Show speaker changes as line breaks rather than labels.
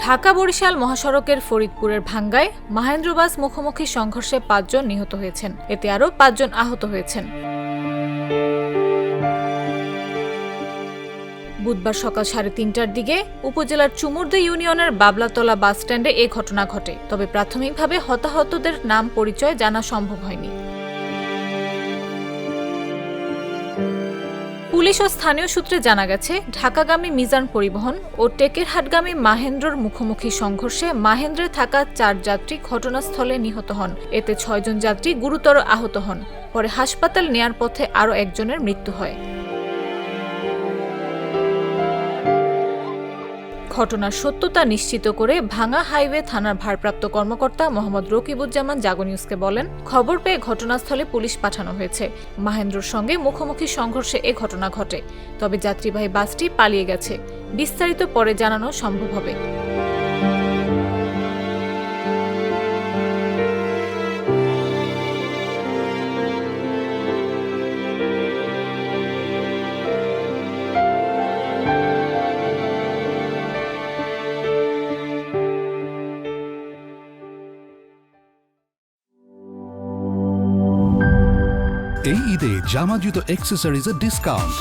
ঢাকা-বরিশাল মহাসড়কের ফরিদপুরের ভাঙ্গায় মাহেন্দ্রবাস মুখোমুখি সংঘর্ষে ৫ জন নিহত হয়েছেন, এতে আরও ৫ জন আহত হয়েছেন। বুধবার সকাল ৩:৩০টার দিকে উপজেলার চুমুরদী ইউনিয়নের বাবলাতলা বাসস্ট্যান্ডে এ ঘটনা ঘটে। তবে প্রাথমিকভাবে হতাহতদের নাম পরিচয় জানা সম্ভব হয়নি। পুলিশ ও স্থানীয় সূত্রে জানা গেছে, ঢাকাগামী মিজান পরিবহন ও টেকেরহাটগামী মাহেন্দ্রর মুখোমুখি সংঘর্ষে মাহেন্দ্রে থাকা ৪ যাত্রী ঘটনাস্থলে নিহত হন। এতে ৬ জন যাত্রী গুরুতর আহত হন। পরে হাসপাতাল নেয়ার পথে আরও একজনের মৃত্যু হয়। ঘটনার সত্যতা নিশ্চিত করে ভাঙা হাইওয়ে থানার ভারপ্রাপ্ত কর্মকর্তা মোহাম্মদ রকিবুজ্জামান জাগো নিউজকে বলেন, খবর পেয়ে ঘটনাস্থলে পুলিশ পাঠানো হয়েছে। মাহেন্দ্রর সঙ্গে মুখোমুখি সংঘর্ষে এ ঘটনা ঘটে। তবে যাত্রীবাহী বাসটি পালিয়ে গেছে। বিস্তারিত পরে জানানো সম্ভব হবে।
এই ঈদে জামা জুতো অ্যাক্সেসরিজের ডিসকাউন্ট।